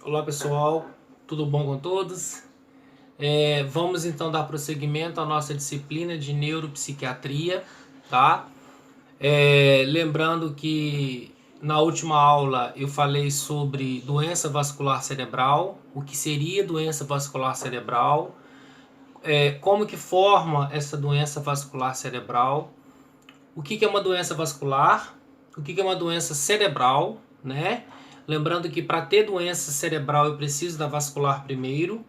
Olá pessoal, tudo bom com todos? Vamos então dar prosseguimento à nossa disciplina de neuropsiquiatria, tá? Lembrando que na última aula eu falei sobre doença vascular cerebral, o que seria doença vascular cerebral, como que forma essa doença vascular cerebral, o que é uma doença vascular, o que é uma doença cerebral, né? Lembrando que para ter doença cerebral eu preciso da vascular primeiro,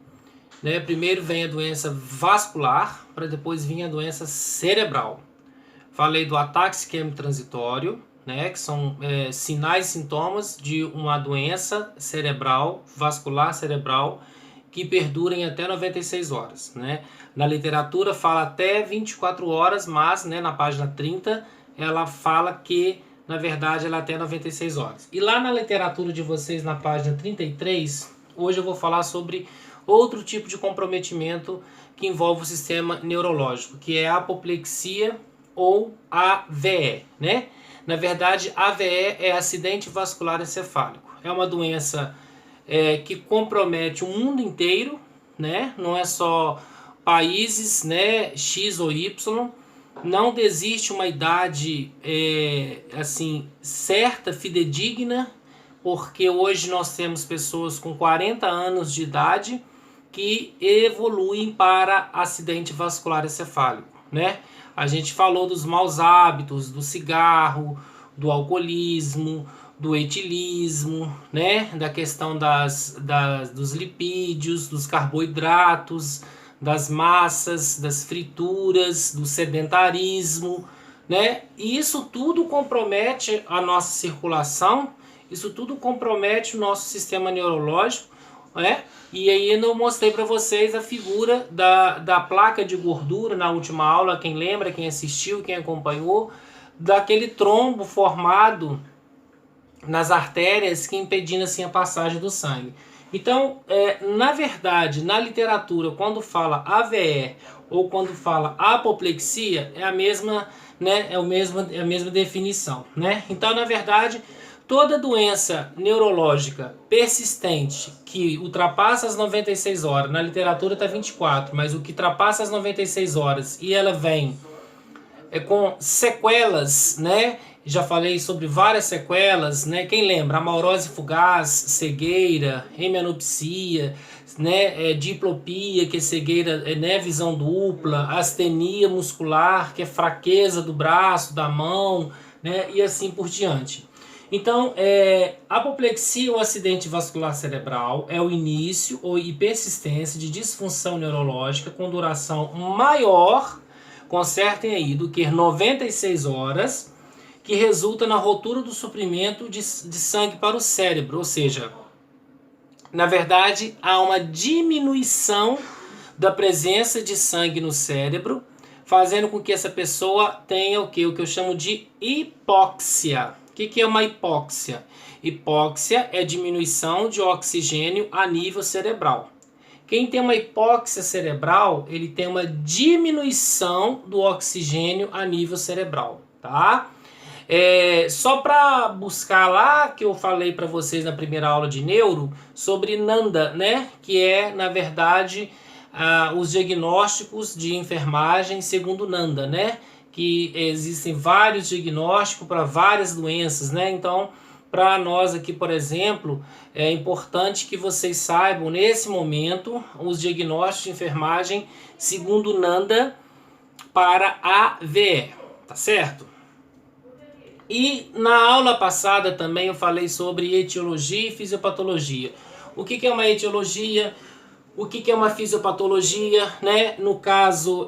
né? Primeiro vem a doença vascular, para depois vir a doença cerebral. Falei do ataque isquêmico transitório, né? Que são sinais e sintomas de uma doença cerebral, vascular cerebral, que perdurem até 96 horas, né? Na literatura fala até 24 horas, mas, né, na página 30 ela fala que na verdade ela é até 96 horas. E lá na literatura de vocês, na página 33, hoje eu vou falar sobre outro tipo de comprometimento que envolve o sistema neurológico, que é a apoplexia ou AVE, né? Na verdade, AVE é acidente vascular encefálico. É uma doença que compromete o mundo inteiro, né? Não é só países, né, X ou Y. Não existe uma idade assim certa, fidedigna, porque hoje nós temos pessoas com 40 anos de idade que evoluem para acidente vascular encefálico, né? A gente falou dos maus hábitos, do cigarro, do alcoolismo, do etilismo, né? Da questão dos lipídios, dos carboidratos, das massas, das frituras, do sedentarismo, né? E isso tudo compromete a nossa circulação, isso tudo compromete o nosso sistema neurológico, né? E aí eu mostrei para vocês a figura da placa de gordura na última aula, quem lembra, quem assistiu, quem acompanhou, daquele trombo formado nas artérias que impedindo assim a passagem do sangue. Então, na verdade, na literatura, quando fala AVE ou quando fala apoplexia, é a mesma, né, é a mesma definição, né? Então, na verdade, toda doença neurológica persistente que ultrapassa as 96 horas, na literatura está 24, mas o que ultrapassa as 96 horas e ela vem com sequelas, né? Já falei sobre várias sequelas, né? Quem lembra? Amaurose fugaz, cegueira, hemianopsia, né? Diplopia, que é cegueira, né? Visão dupla, astenia muscular, que é fraqueza do braço, da mão, né? E assim por diante. Então, apoplexia ou acidente vascular cerebral é o início e persistência de disfunção neurológica com duração maior, consertem aí, do que 96 horas, que resulta na ruptura do suprimento de sangue para o cérebro, ou seja, na verdade, há uma diminuição da presença de sangue no cérebro, fazendo com que essa pessoa tenha o que eu chamo de hipóxia. O que é uma hipóxia? Hipóxia é diminuição de oxigênio a nível cerebral. Quem tem uma hipóxia cerebral, ele tem uma diminuição do oxigênio a nível cerebral, tá? Só para buscar lá que eu falei para vocês na primeira aula de neuro sobre NANDA, né? Que é, na verdade, os diagnósticos de enfermagem segundo NANDA, né? Que existem vários diagnósticos para várias doenças, né? Então, para nós aqui, por exemplo, é importante que vocês saibam, nesse momento, os diagnósticos de enfermagem segundo NANDA para AVE, tá certo? E na aula passada também eu falei sobre etiologia e fisiopatologia. O que é uma etiologia? O que é uma fisiopatologia, né? No caso,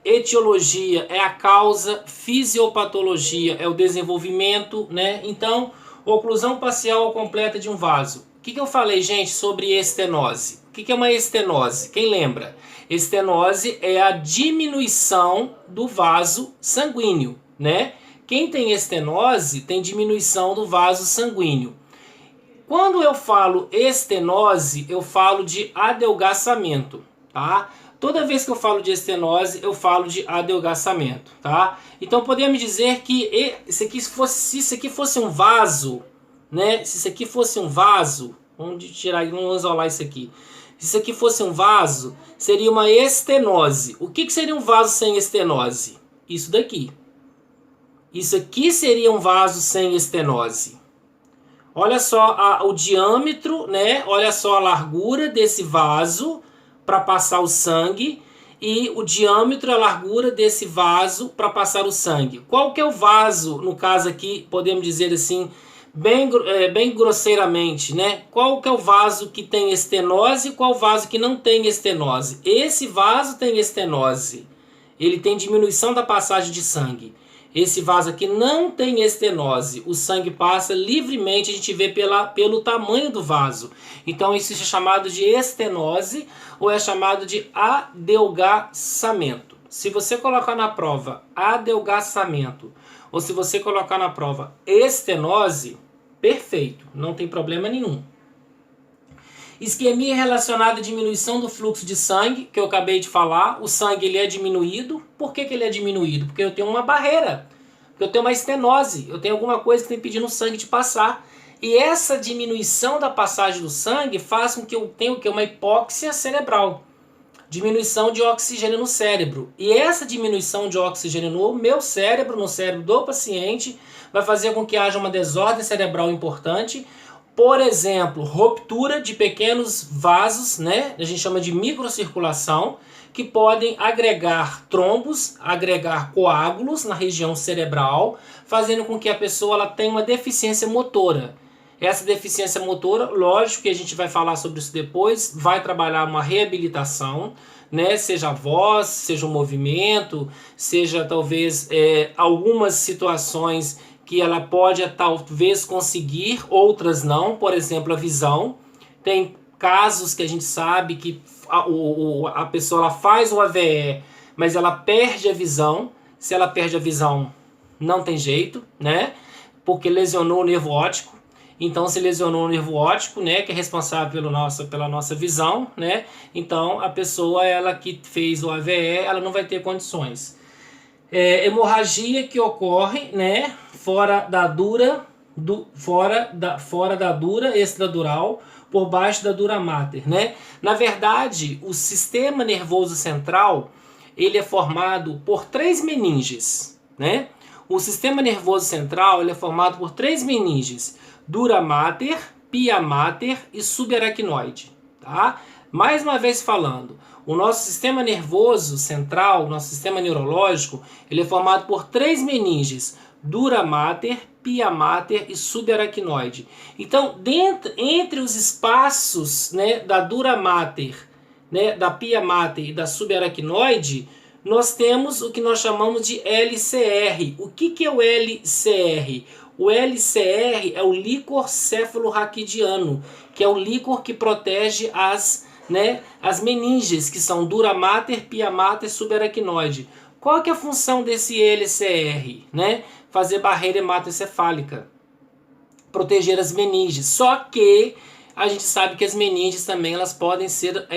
etiologia é a causa, fisiopatologia é o desenvolvimento, né? Então, oclusão parcial ou completa de um vaso. O que eu falei, gente, sobre estenose? O que é uma estenose? Quem lembra? Estenose é a diminuição do vaso sanguíneo, né? Quem tem estenose tem diminuição do vaso sanguíneo. Quando eu falo estenose, eu falo de adelgaçamento, tá? Toda vez que eu falo de estenose, eu falo de adelgaçamento, tá? Então podemos dizer que se isso aqui fosse um vaso, né? Se isso aqui fosse um vaso, Vamos tirar, vamos isolar isso aqui. Se isso aqui fosse um vaso, seria uma estenose. O que seria um vaso sem estenose? Isso daqui. Isso aqui seria um vaso sem estenose. Olha só o diâmetro, né? Olha só a largura desse vaso para passar o sangue e o diâmetro e a largura desse vaso para passar o sangue. Qual que é o vaso, no caso aqui, podemos dizer assim, bem grosseiramente, né? Qual que é o vaso que tem estenose e qual vaso que não tem estenose? Esse vaso tem estenose. Ele tem diminuição da passagem de sangue. Esse vaso aqui não tem estenose. O sangue passa livremente, a gente vê pelo tamanho do vaso. Então isso é chamado de estenose ou é chamado de adelgaçamento. Se você colocar na prova adelgaçamento ou se você colocar na prova estenose, perfeito, não tem problema nenhum. Isquemia relacionada à diminuição do fluxo de sangue, que eu acabei de falar. O sangue ele é diminuído. Por que ele é diminuído? Porque eu tenho uma barreira, porque eu tenho uma estenose, eu tenho alguma coisa que está impedindo o sangue de passar. E essa diminuição da passagem do sangue faz com que eu tenha uma hipóxia cerebral, diminuição de oxigênio no cérebro. E essa diminuição de oxigênio no meu cérebro, no cérebro do paciente, vai fazer com que haja uma desordem cerebral importante. Por exemplo, ruptura de pequenos vasos, né? A gente chama de microcirculação, que podem agregar trombos, agregar coágulos na região cerebral, fazendo com que a pessoa ela tenha uma deficiência motora. Essa deficiência motora, lógico que a gente vai falar sobre isso depois, vai trabalhar uma reabilitação, né? Seja a voz, seja o movimento, seja talvez algumas situações que ela pode talvez conseguir, outras não. Por exemplo, a visão. Tem casos que a gente sabe que a pessoa ela faz o AVE, mas ela perde a visão. Se ela perde a visão, não tem jeito, né? Porque lesionou o nervo óptico. Então, se lesionou o nervo óptico, né, que é responsável pela nossa visão, né? Então, a pessoa ela que fez o AVE, ela não vai ter condições. Hemorragia que ocorre, né, fora da dura extradural, por baixo da dura mater, né? Na verdade, o sistema nervoso central, ele é formado por 3 meninges, né? O sistema nervoso central, ele é formado por 3 meninges: dura mater, pia mater e subaracnoide, tá? Mais uma vez falando, o nosso sistema nervoso central, o nosso sistema neurológico, ele é formado por 3 meninges: dura mater, pia mater e subaracnoide. Então, entre os espaços, né, da dura mater, né, da pia mater e da subaracnoide, nós temos o que nós chamamos de LCR. O que é o LCR? O LCR é o líquor cefalorraquidiano, que é o líquor que protege as meninges, que são dura mater, pia mater e subaracnoide. Qual que é a função desse LCR? Né? Fazer barreira hematocefálica, proteger as meninges. Só que a gente sabe que as meninges também elas podem ser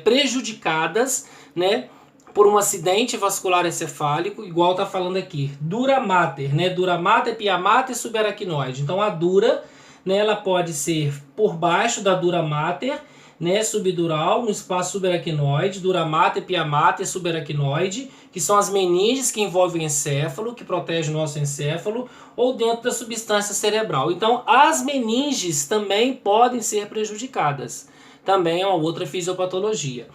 prejudicadas, né, por um acidente vascular encefálico, igual está falando aqui. Dura mater, né? Dura mater, pia mater e subaracnoide. Então a dura, né, ela pode ser por baixo da dura mater, né, subdural, no espaço subaracnoide, dura mater, pia mater e subaracnoide, que são as meninges que envolvem o encéfalo, que protegem o nosso encéfalo, ou dentro da substância cerebral. Então as meninges também podem ser prejudicadas. Também é uma outra fisiopatologia.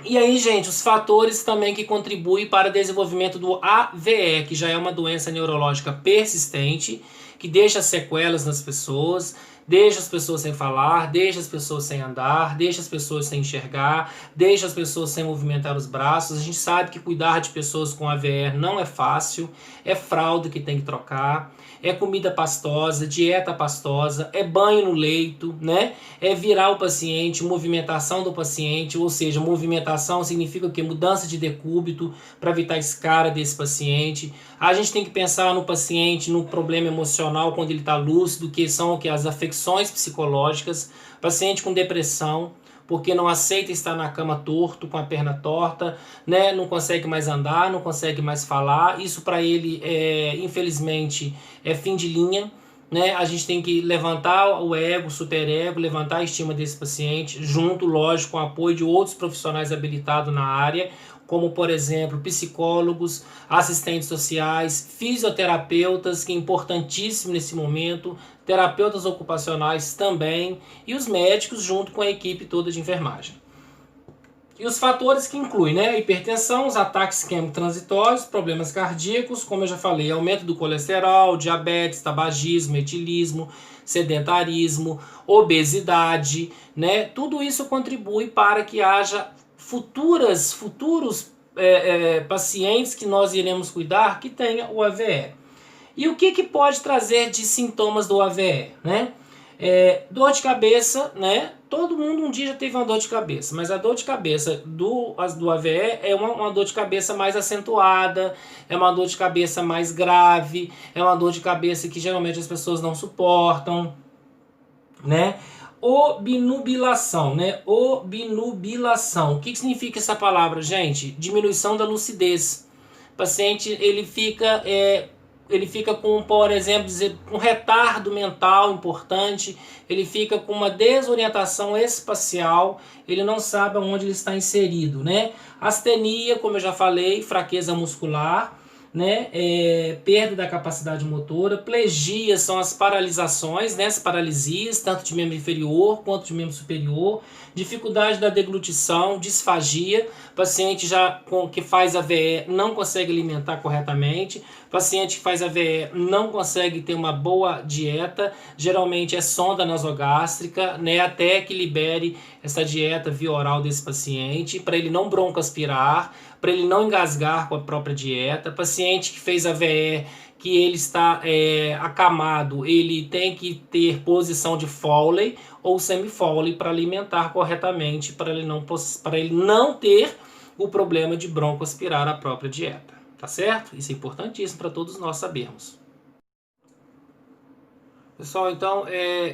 E aí, gente, os fatores também que contribuem para o desenvolvimento do AVE, que já é uma doença neurológica persistente, que deixa sequelas nas pessoas, deixa as pessoas sem falar, deixa as pessoas sem andar, deixa as pessoas sem enxergar, deixa as pessoas sem movimentar os braços. A gente sabe que cuidar de pessoas com AVE não é fácil, é fralda que tem que trocar, é comida pastosa, dieta pastosa, é banho no leito, né? É virar o paciente, movimentação do paciente, ou seja, movimentação significa o quê? Mudança de decúbito para evitar a escara desse paciente. A gente tem que pensar no paciente, no problema emocional quando ele está lúcido, que são as afecções psicológicas, paciente com depressão, porque não aceita estar na cama torto, com a perna torta, né? Não consegue mais andar, não consegue mais falar. Isso para ele, infelizmente, é fim de linha, né? A gente tem que levantar o ego, o superego, levantar a estima desse paciente, junto, lógico, com o apoio de outros profissionais habilitados na área, como, por exemplo, psicólogos, assistentes sociais, fisioterapeutas, que é importantíssimo nesse momento, terapeutas ocupacionais também, e os médicos junto com a equipe toda de enfermagem. E os fatores que incluem, né? Hipertensão, os ataques químico-transitórios, problemas cardíacos, como eu já falei, aumento do colesterol, diabetes, tabagismo, etilismo, sedentarismo, obesidade, né? Tudo isso contribui para que haja futuros pacientes que nós iremos cuidar que tenha o AVE. E o que pode trazer de sintomas do AVE, né? Dor de cabeça, né? Todo mundo um dia já teve uma dor de cabeça, mas a dor de cabeça do AVE é uma dor de cabeça mais acentuada, é uma dor de cabeça mais grave, é uma dor de cabeça que geralmente as pessoas não suportam, né? Obnubilação, né? Obnubilação. O que significa essa palavra, gente? Diminuição da lucidez. O paciente ele fica com, por exemplo, um retardo mental importante, ele fica com uma desorientação espacial, ele não sabe onde ele está inserido, né? Astenia, como eu já falei, fraqueza muscular, né? Perda da capacidade motora, plegia são as paralisações, né? As paralisias, tanto de membro inferior quanto de membro superior, dificuldade da deglutição, disfagia, paciente que faz AVE não consegue alimentar corretamente, paciente que faz AVE não consegue ter uma boa dieta, geralmente é sonda nasogástrica, né? Até que libere essa dieta via oral desse paciente, para ele não broncoaspirar, para ele não engasgar com a própria dieta. Paciente que fez AVE, que ele está acamado, ele tem que ter posição de Foley ou semi-Foley para alimentar corretamente, para ele não ter o problema de broncoaspirar a própria dieta. Tá certo? Isso é importantíssimo para todos nós sabermos. Pessoal, então,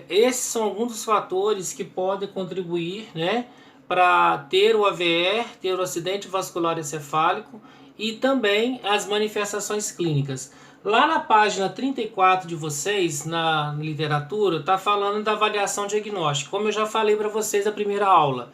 esses são alguns dos fatores que podem contribuir, né, para ter o AVE, ter o acidente vascular encefálico e também as manifestações clínicas. Lá na página 34 de vocês, na literatura, está falando da avaliação diagnóstica, como eu já falei para vocês na primeira aula.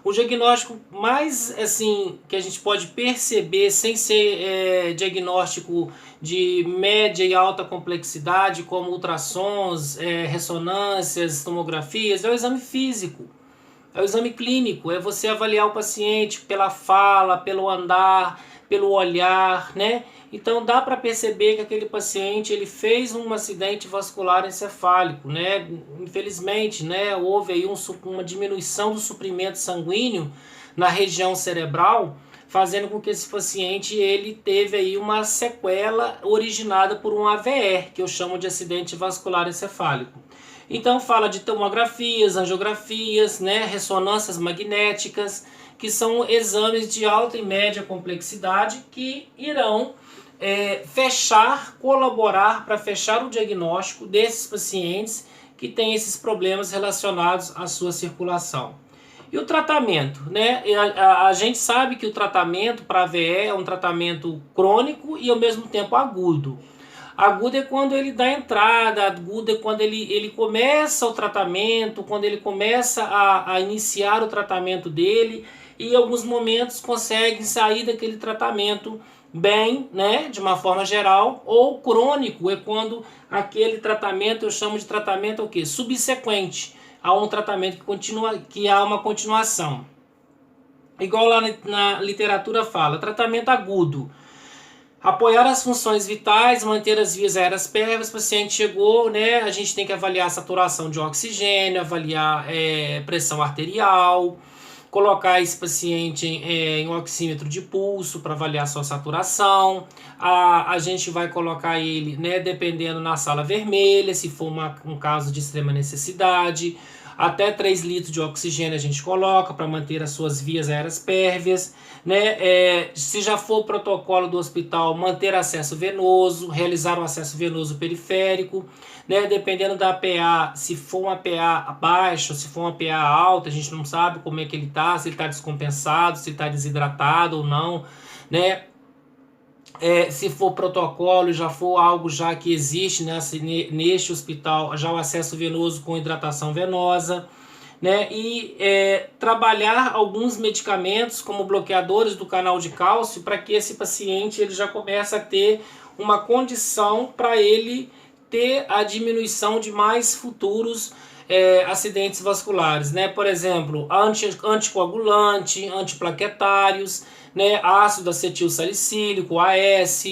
O diagnóstico mais assim que a gente pode perceber sem ser diagnóstico de média e alta complexidade, como ultrassons, ressonâncias, tomografias, é o exame físico, é o exame clínico, é você avaliar o paciente pela fala, pelo andar, pelo olhar, né? Então dá para perceber que aquele paciente ele fez um acidente vascular encefálico, né? Infelizmente, né, houve aí uma diminuição do suprimento sanguíneo na região cerebral, fazendo com que esse paciente ele teve aí uma sequela originada por um AVE, que eu chamo de acidente vascular encefálico. Então fala de tomografias, angiografias, né, ressonâncias magnéticas, que são exames de alta e média complexidade que irão colaborar para fechar o diagnóstico desses pacientes que têm esses problemas relacionados à sua circulação. E o tratamento, né? A gente sabe que o tratamento para AVE é um tratamento crônico e ao mesmo tempo agudo. Agudo é quando ele dá entrada, agudo é quando ele começa o tratamento, quando ele começa a iniciar o tratamento dele e em alguns momentos consegue sair daquele tratamento bem, né, de uma forma geral. Ou crônico é quando aquele tratamento, eu chamo de tratamento o quê? Subsequente a um tratamento que há uma continuação. Igual lá na literatura fala, tratamento agudo. Apoiar as funções vitais, manter as vias aéreas pérvias, o paciente chegou, né? A gente tem que avaliar a saturação de oxigênio, avaliar pressão arterial, colocar esse paciente em oxímetro de pulso para avaliar sua saturação. A gente vai colocar ele, né, dependendo, na sala vermelha, se for um caso de extrema necessidade. Até 3 litros de oxigênio a gente coloca para manter as suas vias aéreas pérvias, né? Se já for o protocolo do hospital, manter acesso venoso, realizar o acesso venoso periférico, né? Dependendo da PA, se for uma PA baixa, se for uma PA alta, a gente não sabe como é que ele está, se ele está descompensado, se está desidratado ou não, né? se for protocolo, já for algo já que existe neste hospital, já o acesso venoso com hidratação venosa, né? E trabalhar alguns medicamentos como bloqueadores do canal de cálcio para que esse paciente ele já comece a ter uma condição para ele ter a diminuição de mais futuros acidentes vasculares, né? Por exemplo, anticoagulante, antiplaquetários, né? Ácido acetil salicílico, AS,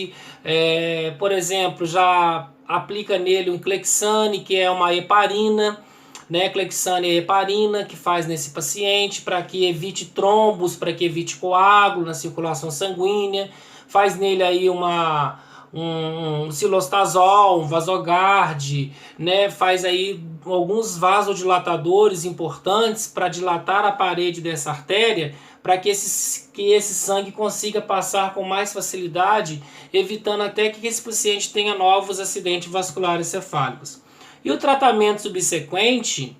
por exemplo, já aplica nele um Clexane, que é uma heparina, né? Clexane e heparina que faz nesse paciente para que evite trombos, para que evite coágulo na circulação sanguínea, faz nele aí um cilostazol, um Vasogard, né? Faz aí alguns vasodilatadores importantes para dilatar a parede dessa artéria, para que esse sangue consiga passar com mais facilidade, evitando até que esse paciente tenha novos acidentes vasculares cefálicos. E o tratamento subsequente,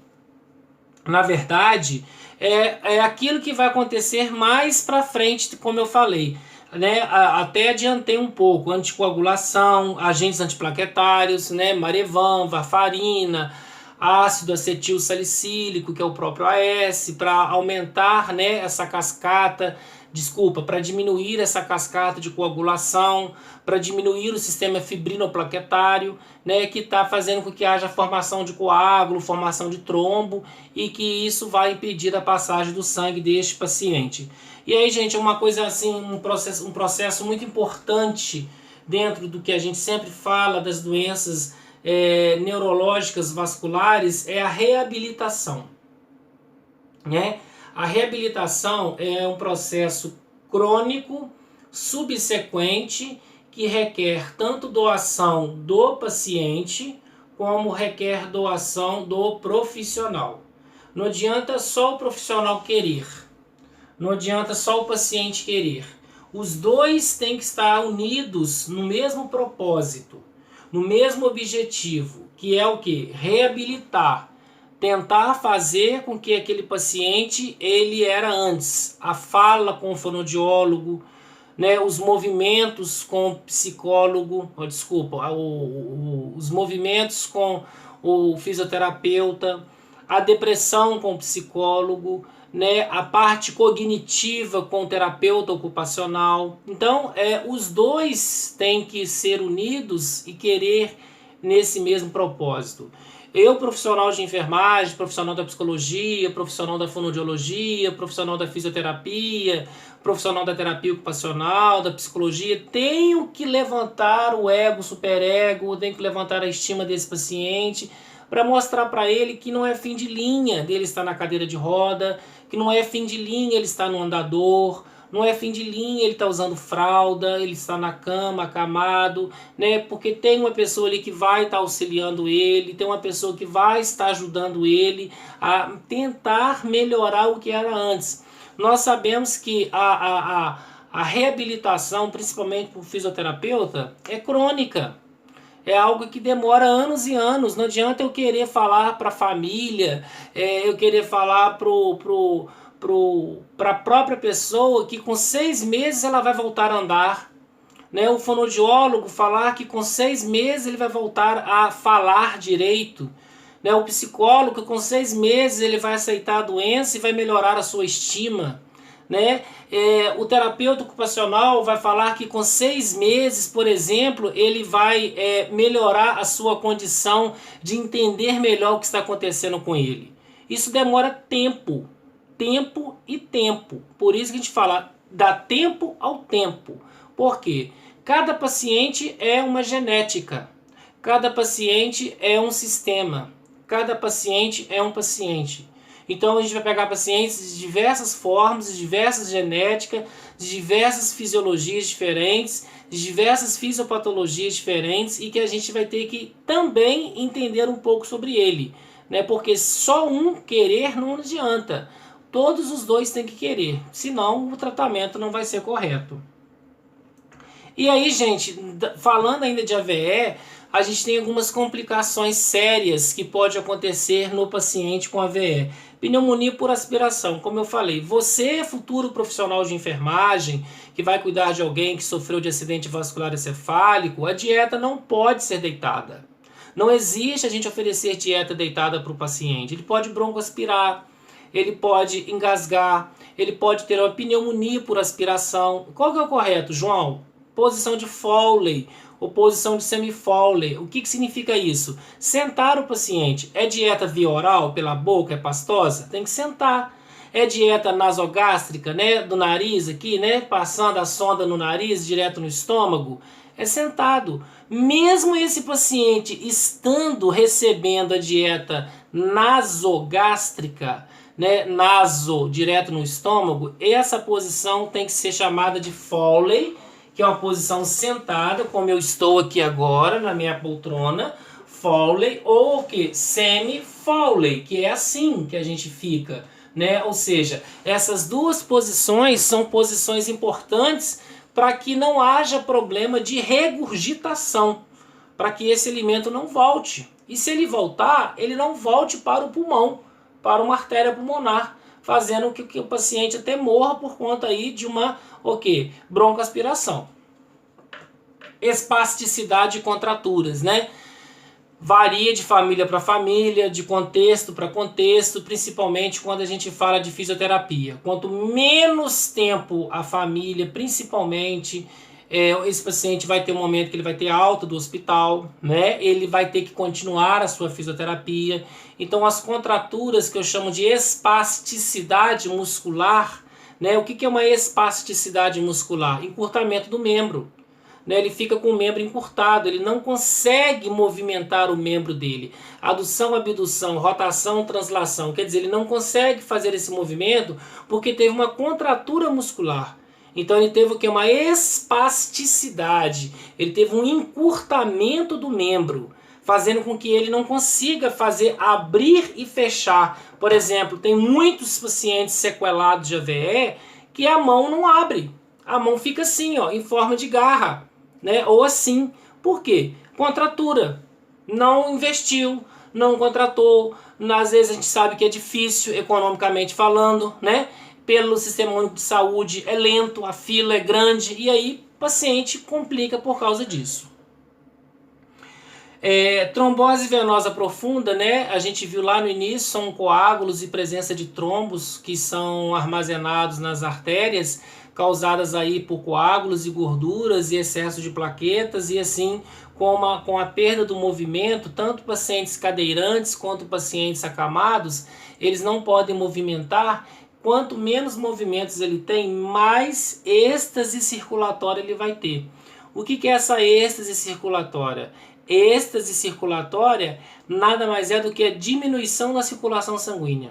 na verdade, é aquilo que vai acontecer mais para frente, como eu falei, né? Até adiantei um pouco: anticoagulação, agentes antiplaquetários, né? Marevan, varfarina, ácido acetil salicílico, que é o próprio AS, para aumentar, né, para diminuir essa cascata de coagulação, para diminuir o sistema fibrinoplaquetário, né, que está fazendo com que haja formação de coágulo, formação de trombo, e que isso vai impedir a passagem do sangue deste paciente. E aí, gente, uma coisa assim, um processo muito importante dentro do que a gente sempre fala das doenças neurológicas vasculares é a reabilitação, né? A reabilitação é um processo crônico, subsequente, que requer tanto doação do paciente, como requer doação do profissional. Não adianta só o profissional querer, não adianta só o paciente querer. Os dois têm que estar unidos no mesmo propósito, no mesmo objetivo, que é o quê? Reabilitar. Tentar fazer com que aquele paciente ele era antes. A fala com o fonoaudiólogo, né, os movimentos com o psicólogo, os movimentos com o fisioterapeuta, a depressão com o psicólogo, né, a parte cognitiva com o terapeuta ocupacional. Então, os dois têm que ser unidos e querer nesse mesmo propósito. Eu, profissional de enfermagem, profissional da psicologia, profissional da fonoaudiologia, profissional da fisioterapia, profissional da terapia ocupacional, da psicologia, tenho que levantar o ego, o superego, tenho que levantar a estima desse paciente para mostrar para ele que não é fim de linha dele estar na cadeira de roda, que não é fim de linha ele estar no andador, não é fim de linha ele estar usando fralda, ele está na cama, acamado, né? Porque tem uma pessoa ali que vai estar auxiliando ele, tem uma pessoa que vai estar ajudando ele a tentar melhorar o que era antes. Nós sabemos que a reabilitação, principalmente para o fisioterapeuta, é crônica. É algo que demora anos e anos. Não adianta eu querer falar para a família, eu querer falar para a própria pessoa que com 6 meses ela vai voltar a andar, né? O fonoaudiólogo falar que com 6 meses ele vai voltar a falar direito, né? O psicólogo que com 6 meses ele vai aceitar a doença e vai melhorar a sua estima, né? O terapeuta ocupacional vai falar que com 6 meses, por exemplo, ele vai melhorar a sua condição de entender melhor o que está acontecendo com ele. Isso demora tempo e tempo. Por isso que a gente fala, dá tempo ao tempo. Por quê? Cada paciente é uma genética, cada paciente é um sistema, cada paciente é um paciente. Então a gente vai pegar pacientes de diversas formas, de diversas genéticas, de diversas fisiologias diferentes, de diversas fisiopatologias diferentes, e que a gente vai ter que também entender um pouco sobre ele, né? Porque só um querer não adianta. Todos os dois têm que querer, senão o tratamento não vai ser correto. E aí, gente, falando ainda de AVE, a gente tem algumas complicações sérias que pode acontecer no paciente com AVE. Pneumonia por aspiração, como eu falei, você, futuro profissional de enfermagem, que vai cuidar de alguém que sofreu de acidente vascular encefálico, a dieta não pode ser deitada. Não existe a gente oferecer dieta deitada para o paciente. Ele pode broncoaspirar, ele pode engasgar, ele pode ter uma pneumonia por aspiração. Qual que é o correto, João? Posição de Foley ou posição de semi-Foley. O que significa isso? Sentar o paciente. É dieta via oral, pela boca, é pastosa? Tem que sentar. É dieta nasogástrica, né, do nariz aqui, né, passando a sonda no nariz, direto no estômago? É sentado. Mesmo esse paciente estando recebendo a dieta nasogástrica, né, naso, direto no estômago, essa posição tem que ser chamada de Foley, que é uma posição sentada, como eu estou aqui agora na minha poltrona, Foley, ou o que? Semi-Foley, que é assim que a gente fica, né? Ou seja, essas duas posições são posições importantes para que não haja problema de regurgitação, para que esse alimento não volte. E se ele voltar, ele não volte para o pulmão, para uma artéria pulmonar, fazendo com que o paciente até morra por conta aí de uma broncoaspiração. Espasticidade e contraturas, né? Varia de família para família, de contexto para contexto, principalmente quando a gente fala de fisioterapia. Quanto menos tempo a família, principalmente, esse paciente vai ter um momento que ele vai ter alta do hospital, né? Ele vai ter que continuar a sua fisioterapia. Então, as contraturas que eu chamo de espasticidade muscular, né? O que é uma espasticidade muscular? Encurtamento do membro. Ele fica com o membro encurtado, ele não consegue movimentar o membro dele. Adução, abdução, rotação, translação. Quer dizer, ele não consegue fazer esse movimento porque teve uma contratura muscular. Então ele teve o que? Uma espasticidade. Ele teve um encurtamento do membro, fazendo com que ele não consiga fazer abrir e fechar. Por exemplo, tem muitos pacientes sequelados de AVE que a mão não abre. A mão fica assim, ó, em forma de garra, né? Ou assim. Por quê? Contratura. Não investiu, não contratou. Às vezes a gente sabe que é difícil, economicamente falando, né? Pelo Sistema Único de Saúde é lento, a fila é grande e aí o paciente complica por causa disso. Trombose venosa profunda, né? A gente viu lá no início, são coágulos e presença de trombos que são armazenados nas artérias, causadas aí por coágulos e gorduras e excesso de plaquetas, e assim com a perda do movimento, tanto pacientes cadeirantes quanto pacientes acamados, eles não podem movimentar. Quanto menos movimentos ele tem, mais êxtase circulatória ele vai ter. O que é essa êxtase circulatória? Êxtase circulatória nada mais é do que a diminuição da circulação sanguínea.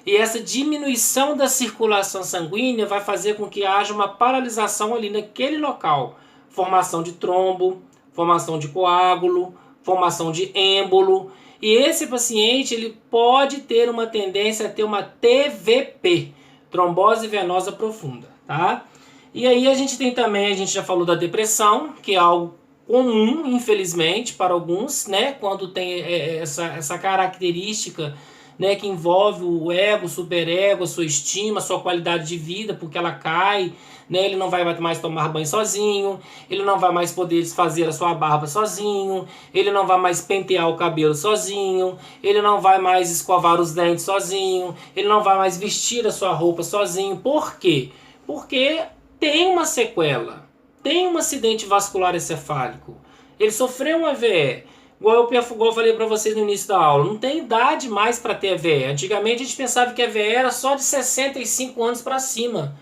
E essa diminuição da circulação sanguínea vai fazer com que haja uma paralisação ali naquele local. Formação de trombo, formação de coágulo, formação de êmbolo. E esse paciente ele pode ter uma tendência a ter uma TVP, trombose venosa profunda, tá? E aí a gente tem também, a gente já falou da depressão, que é algo comum, infelizmente, para alguns, né? Quando tem essa característica, né, que envolve o ego, o superego, a sua estima, a sua qualidade de vida, porque ela cai, né, ele não vai mais tomar banho sozinho, ele não vai mais poder fazer a sua barba sozinho, ele não vai mais pentear o cabelo sozinho, ele não vai mais escovar os dentes sozinho, ele não vai mais vestir a sua roupa sozinho. Por quê? Porque tem uma sequela, tem um acidente vascular encefálico, ele sofreu um AVE. Igual eu falei para vocês no início da aula, não tem idade mais para ter AVE. Antigamente a gente pensava que a AVE era só de 65 anos para cima.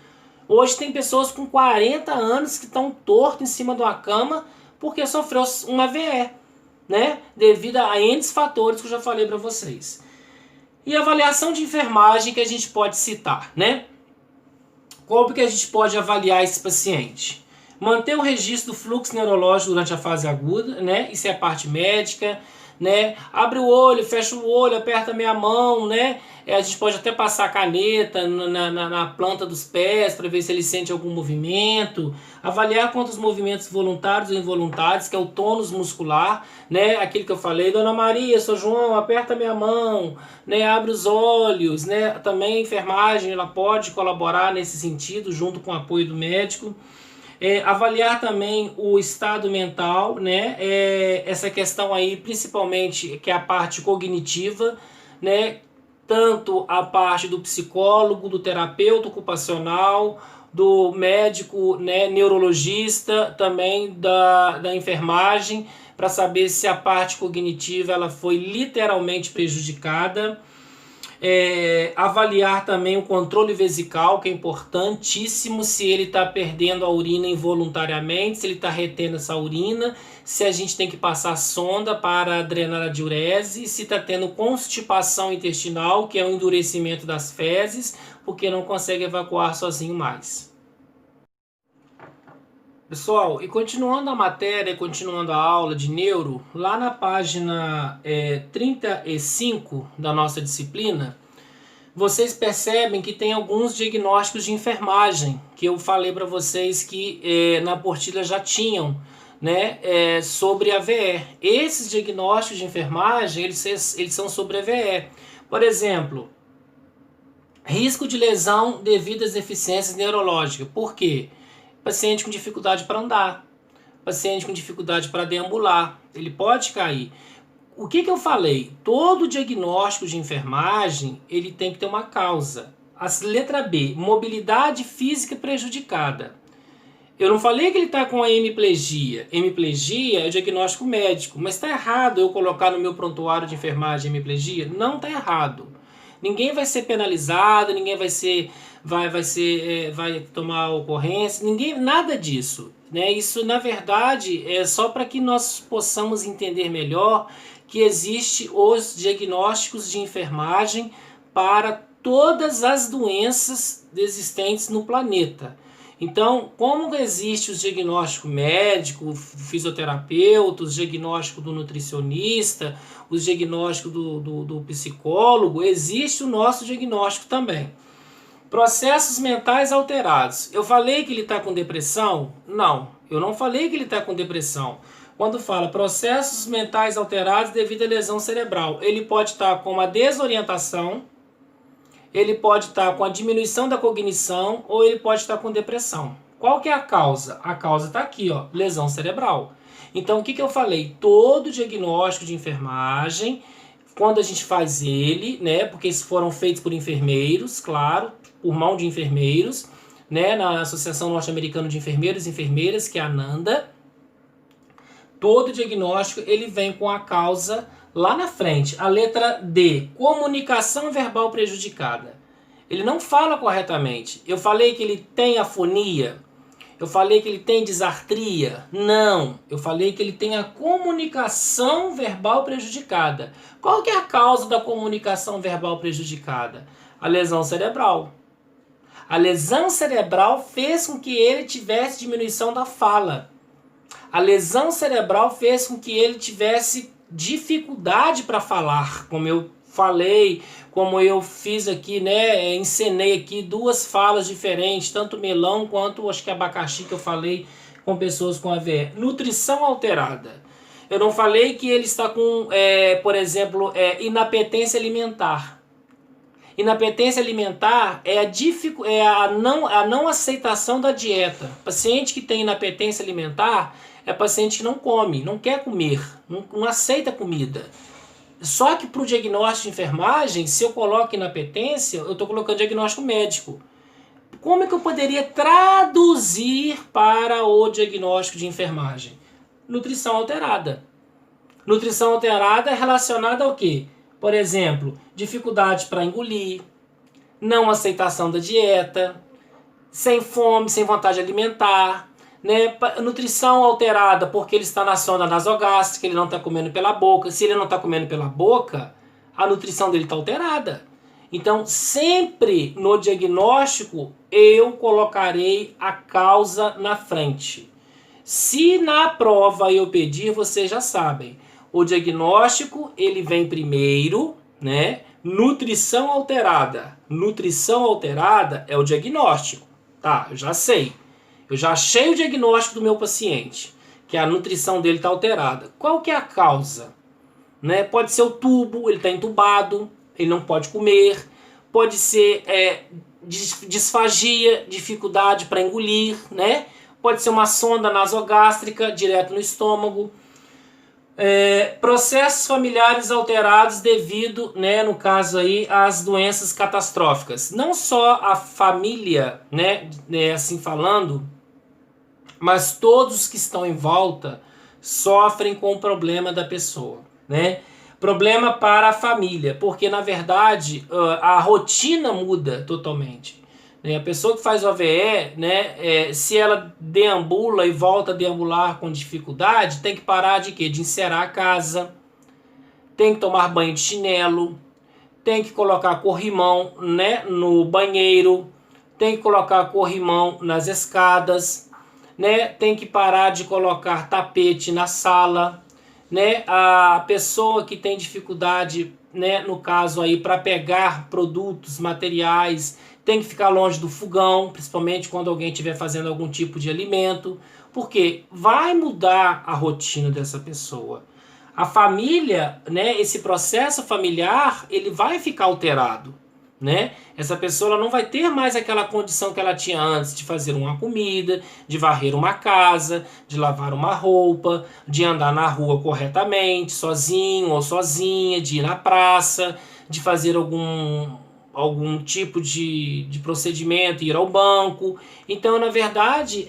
Hoje tem pessoas com 40 anos que estão tortos em cima de uma cama porque sofreu um AVE, né? Devido a N fatores que eu já falei para vocês. E a avaliação de enfermagem que a gente pode citar, né? Como que a gente pode avaliar esse paciente? Manter o registro do fluxo neurológico durante a fase aguda, né? Isso é a parte médica. né? Abre o olho, fecha o olho, aperta minha mão, né? A gente pode até passar a caneta na planta dos pés para ver se ele sente algum movimento. Avaliar quantos movimentos voluntários ou involuntários, que é o tônus muscular, né? Aquele que eu falei, Dona Maria, Sou João, aperta minha mão, né? Abre os olhos, né? Também a enfermagem ela pode colaborar nesse sentido, junto com o apoio do médico. Avaliar também o estado mental, né? Essa questão aí, principalmente, que é a parte cognitiva, né? Tanto a parte do psicólogo, do terapeuta ocupacional, do médico, né, neurologista, também da enfermagem, para saber se a parte cognitiva ela foi literalmente prejudicada. Avaliar também o controle vesical, que é importantíssimo, se ele está perdendo a urina involuntariamente, se ele está retendo essa urina, se a gente tem que passar sonda para drenar a diurese, se está tendo constipação intestinal, que é o endurecimento das fezes, porque não consegue evacuar sozinho mais. Pessoal, e continuando a matéria, continuando a aula de neuro, lá na página 35 da nossa disciplina, vocês percebem que tem alguns diagnósticos de enfermagem, que eu falei para vocês que na apostila já tinham, né, sobre a VE. Esses diagnósticos de enfermagem, eles são sobre a VE. Por exemplo, risco de lesão devido às deficiências neurológicas. Por quê? Paciente com dificuldade para andar, paciente com dificuldade para deambular, ele pode cair. O que eu falei? Todo diagnóstico de enfermagem ele tem que ter uma causa. A letra B, mobilidade física prejudicada. Eu não falei que ele está com a hemiplegia. Hemiplegia é o diagnóstico médico, mas está errado eu colocar no meu prontuário de enfermagem hemiplegia? Não está errado. Ninguém vai ser penalizado, ninguém vai tomar ocorrência, nada disso, né? Isso na verdade é só para que nós possamos entender melhor que existe os diagnósticos de enfermagem para todas as doenças existentes no planeta. Então, como existe os diagnósticos médico, fisioterapeuta, os diagnósticos do nutricionista, os diagnósticos do psicólogo, existe o nosso diagnóstico também. Processos mentais alterados. Eu falei que ele está com depressão? Não, eu não falei que ele está com depressão. Quando fala processos mentais alterados devido à lesão cerebral, ele pode estar com uma desorientação, ele pode estar com a diminuição da cognição ou ele pode estar com depressão. Qual que é a causa? A causa está aqui, ó, lesão cerebral. Então, o que eu falei? Todo diagnóstico de enfermagem, quando a gente faz ele, né, porque esses foram feitos por enfermeiros, claro, por mão de enfermeiros, né, na Associação Norte-Americana de Enfermeiros e Enfermeiras, que é a ANANDA, todo diagnóstico ele vem com a causa lá na frente. A letra D, comunicação verbal prejudicada. Ele não fala corretamente. Eu falei que ele tem afonia. Eu falei que ele tem disartria. Não. Eu falei que ele tem a comunicação verbal prejudicada. Qual que é a causa da comunicação verbal prejudicada? A lesão cerebral. A lesão cerebral fez com que ele tivesse diminuição da fala. A lesão cerebral fez com que ele tivesse dificuldade para falar, como eu falei, como eu fiz aqui, né? Encenei aqui duas falas diferentes, tanto melão quanto acho que abacaxi que eu falei com pessoas com AVE. Nutrição alterada. Eu não falei que ele está com, por exemplo, inapetência alimentar. Inapetência alimentar é a não aceitação da dieta. Paciente que tem inapetência alimentar é paciente que não come, não quer comer, não aceita comida. Só que para o diagnóstico de enfermagem, se eu coloco inapetência, eu estou colocando diagnóstico médico. Como é que eu poderia traduzir para o diagnóstico de enfermagem? Nutrição alterada. Nutrição alterada é relacionada ao quê? Por exemplo, dificuldade para engolir, não aceitação da dieta, sem fome, sem vontade de alimentar, né? Nutrição alterada porque ele está na sonda nasogástrica, ele não está comendo pela boca. Se ele não está comendo pela boca, a nutrição dele está alterada. Então, sempre no diagnóstico, eu colocarei a causa na frente. Se na prova eu pedir, vocês já sabem. o diagnóstico ele vem primeiro, né? Nutrição alterada. Nutrição alterada é o diagnóstico. Tá, eu já sei. Eu já achei o diagnóstico do meu paciente, que a nutrição dele está alterada. Qual que é a causa? Né? Pode ser o tubo, ele está entubado, ele não pode comer. Pode ser disfagia, dificuldade para engolir, né? Pode ser uma sonda nasogástrica direto no estômago. Processos familiares alterados devido, né, no caso aí, às doenças catastróficas. Não só a família, né, assim falando, mas todos que estão em volta sofrem com o problema da pessoa, né? Problema para a família, porque na verdade a rotina muda totalmente. A pessoa que faz o AVE, né, se ela deambula e volta a deambular com dificuldade, tem que parar de quê? De encerar a casa, tem que tomar banho de chinelo, tem que colocar corrimão, né, no banheiro, tem que colocar corrimão nas escadas, né, tem que parar de colocar tapete na sala, né, a pessoa que tem dificuldade, né, no caso aí para pegar produtos, materiais, tem que ficar longe do fogão, principalmente quando alguém estiver fazendo algum tipo de alimento, porque vai mudar a rotina dessa pessoa. A família, né, esse processo familiar, ele vai ficar alterado, né? Essa pessoa ela não vai ter mais aquela condição que ela tinha antes de fazer uma comida, de varrer uma casa, de lavar uma roupa, de andar na rua corretamente, sozinho ou sozinha, de ir na praça, de fazer algum tipo de procedimento, ir ao banco. Então, na verdade,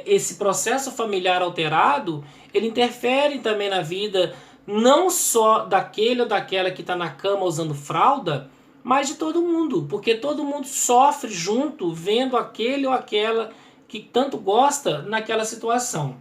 esse processo familiar alterado, ele interfere também na vida não só daquele ou daquela que está na cama usando fralda, mas de todo mundo, porque todo mundo sofre junto, vendo aquele ou aquela que tanto gosta naquela situação.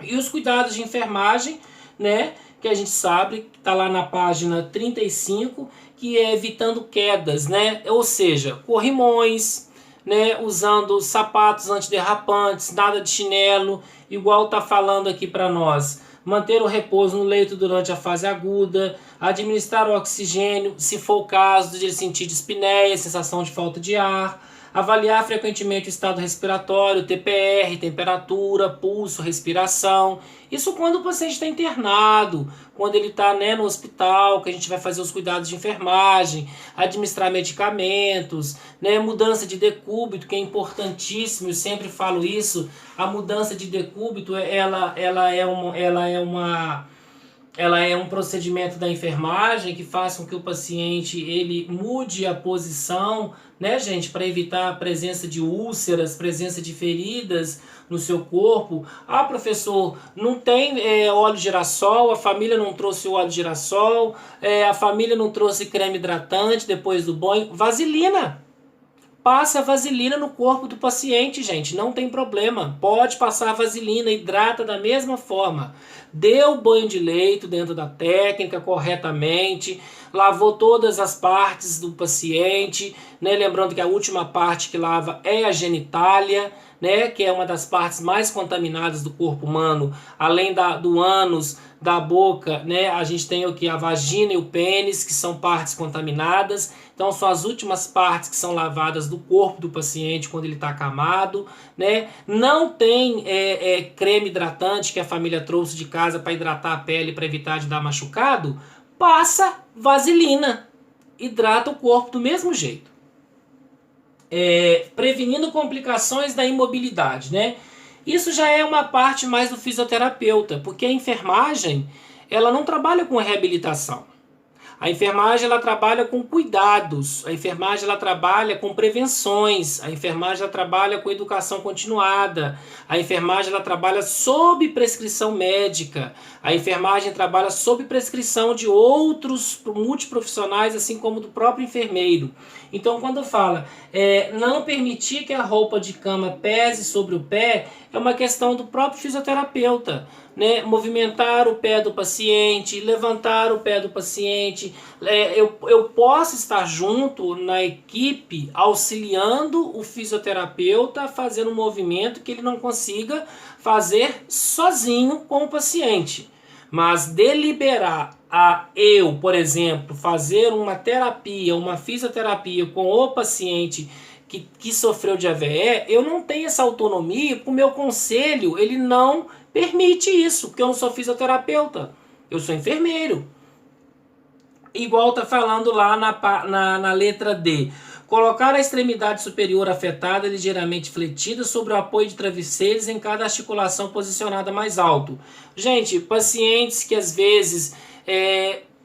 E os cuidados de enfermagem, né, que a gente sabe, que está lá na página 35, que é evitando quedas, né, ou seja, corrimões, né, usando sapatos antiderrapantes, nada de chinelo, igual está falando aqui para nós. Manter o repouso no leito durante a fase aguda, administrar o oxigênio, se for o caso de ele sentir dispneia, sensação de falta de ar, avaliar frequentemente o estado respiratório, TPR, temperatura, pulso, respiração. Isso quando o paciente está internado, quando ele está, né, no hospital, que a gente vai fazer os cuidados de enfermagem, administrar medicamentos, né, mudança de decúbito, que é importantíssimo, eu sempre falo isso. A mudança de decúbito, ela é um procedimento da enfermagem que faz com que o paciente ele mude a posição, né, gente, para evitar a presença de úlceras, presença de feridas no seu corpo. Ah, professor, não tem óleo de girassol, a família não trouxe óleo de girassol, a família não trouxe creme hidratante depois do banho. Vaselina! Passa vaselina no corpo do paciente, gente, não tem problema. Pode passar vaselina, hidrata da mesma forma. Deu banho de leito dentro da técnica corretamente, lavou todas as partes do paciente, né? Lembrando que a última parte que lava é a genitália, né? Que é uma das partes mais contaminadas do corpo humano, além do ânus, da boca, né? A gente tem o que? A vagina e o pênis, que são partes contaminadas. Então são as últimas partes que são lavadas do corpo do paciente quando ele está acamado, né? Não tem creme hidratante que a família trouxe de casa para hidratar a pele para evitar de dar machucado. Passa vaselina, hidrata o corpo do mesmo jeito. Prevenindo complicações da imobilidade, né? Isso já é uma parte mais do fisioterapeuta, porque a enfermagem ela não trabalha com reabilitação. A enfermagem ela trabalha com cuidados, a enfermagem ela trabalha com prevenções, a enfermagem ela trabalha com educação continuada, a enfermagem ela trabalha sob prescrição médica, a enfermagem trabalha sob prescrição de outros multiprofissionais, assim como do próprio enfermeiro. Então, quando fala não permitir que a roupa de cama pese sobre o pé, é uma questão do próprio fisioterapeuta, né? Movimentar o pé do paciente, levantar o pé do paciente. Eu posso estar junto na equipe, auxiliando o fisioterapeuta a fazer um movimento que ele não consiga fazer sozinho com o paciente. Mas deliberar a eu, por exemplo, fazer uma terapia, uma fisioterapia com o paciente que sofreu de AVE, eu não tenho essa autonomia, porque o meu conselho ele não permite isso, porque eu não sou fisioterapeuta, eu sou enfermeiro. Igual está falando lá na letra D. Colocar a extremidade superior afetada ligeiramente fletida sobre o apoio de travesseiros em cada articulação posicionada mais alto. Gente, pacientes que às vezes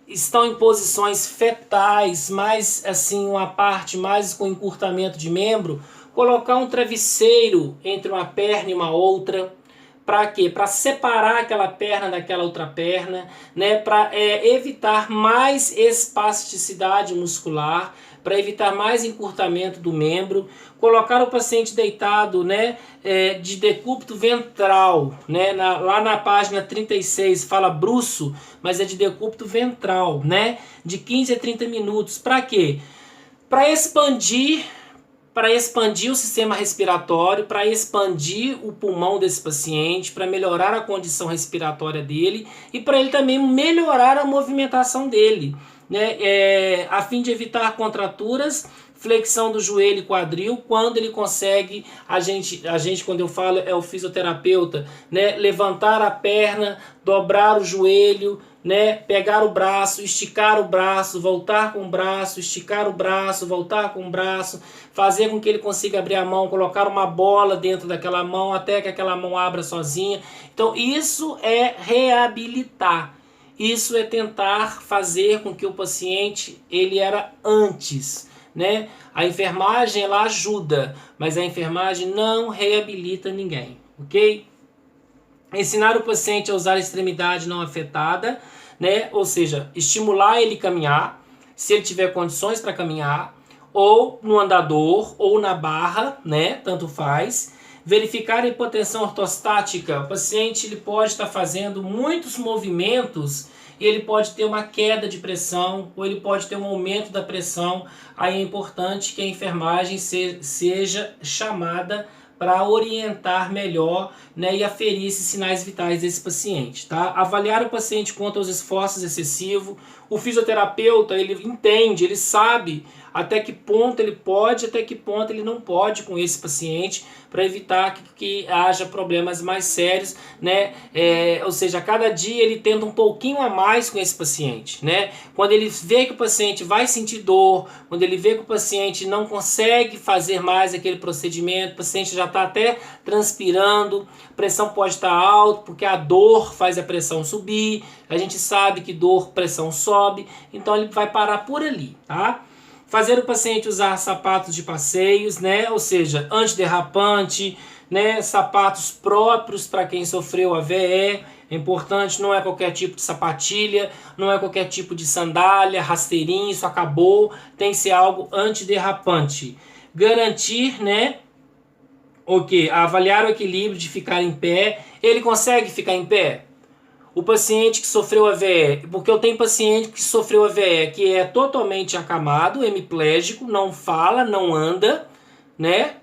estão em posições fetais, mais assim, uma parte mais com encurtamento de membro, colocar um travesseiro entre uma perna e uma outra. Para quê? Para separar aquela perna daquela outra perna, né? Para evitar mais espasticidade muscular, para evitar mais encurtamento do membro. Colocar o paciente deitado, né? De decúbito ventral, né? Lá na página 36 fala bruço, mas é de decúbito ventral, né? De 15 a 30 minutos. Para quê? Para expandir o sistema respiratório, para expandir o pulmão desse paciente, para melhorar a condição respiratória dele e para ele também melhorar a movimentação dele, né? A fim de evitar contraturas, flexão do joelho e quadril, quando ele consegue, a gente quando eu falo é o fisioterapeuta, né? Levantar a perna, dobrar o joelho, né? Pegar o braço, esticar o braço, voltar com o braço, esticar o braço, voltar com o braço, fazer com que ele consiga abrir a mão, colocar uma bola dentro daquela mão até que aquela mão abra sozinha. Então isso é reabilitar. Isso é tentar fazer com que o paciente ele era antes, né? A enfermagem ela ajuda, mas a enfermagem não reabilita ninguém, ok? Ensinar o paciente a usar a extremidade não afetada, né? Ou seja, estimular ele a caminhar, se ele tiver condições para caminhar, ou no andador, ou na barra, né? Tanto faz. Verificar a hipotensão ortostática. O paciente ele pode estar fazendo muitos movimentos e ele pode ter uma queda de pressão, ou ele pode ter um aumento da pressão. Aí é importante que a enfermagem seja chamada para orientar melhor, né, e aferir esses sinais vitais desse paciente, tá? Avaliar o paciente quanto aos esforços excessivos. O fisioterapeuta, ele entende, ele sabe até que ponto ele pode, até que ponto ele não pode com esse paciente, para evitar que haja problemas mais sérios, né? Ou seja, a cada dia ele tenta um pouquinho a mais com esse paciente, né? Quando ele vê que o paciente vai sentir dor, quando ele vê que o paciente não consegue fazer mais aquele procedimento, o paciente já está até transpirando, a pressão pode estar alta, porque a dor faz a pressão subir, a gente sabe que dor, pressão sobe, então ele vai parar por ali, tá? Fazer o paciente usar sapatos de passeios, né? Ou seja, antiderrapante, né? Sapatos próprios para quem sofreu AVE. É importante, não é qualquer tipo de sapatilha, não é qualquer tipo de sandália, rasteirinho, isso acabou. Tem que ser algo antiderrapante. Garantir, né? Avaliar o equilíbrio de ficar em pé. Ele consegue ficar em pé? O paciente que sofreu AVE, porque eu tenho paciente que sofreu AVE que é totalmente acamado, hemiplégico, não fala, não anda, né?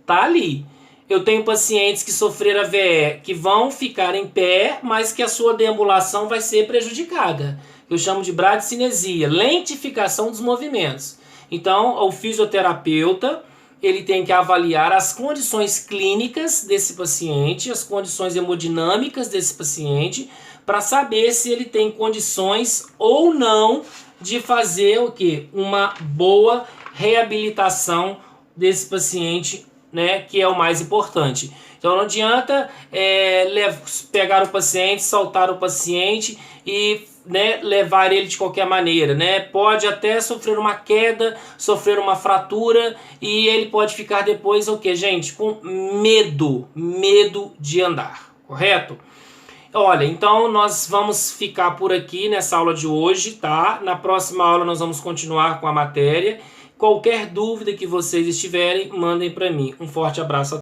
Tá ali. Eu tenho pacientes que sofreram AVE que vão ficar em pé, mas que a sua deambulação vai ser prejudicada. Eu chamo de bradicinesia, lentificação dos movimentos. Então, o fisioterapeuta, ele tem que avaliar as condições clínicas desse paciente, as condições hemodinâmicas desse paciente, para saber se ele tem condições ou não de fazer uma boa reabilitação desse paciente, né, que é o mais importante. Então não adianta pegar o paciente, soltar o paciente e, né, levar ele de qualquer maneira, né? Pode até sofrer uma queda, sofrer uma fratura e ele pode ficar depois gente? Com medo de andar, correto? Olha, então nós vamos ficar por aqui nessa aula de hoje, tá? Na próxima aula nós vamos continuar com a matéria. Qualquer dúvida que vocês estiverem, mandem para mim. Um forte abraço a todos.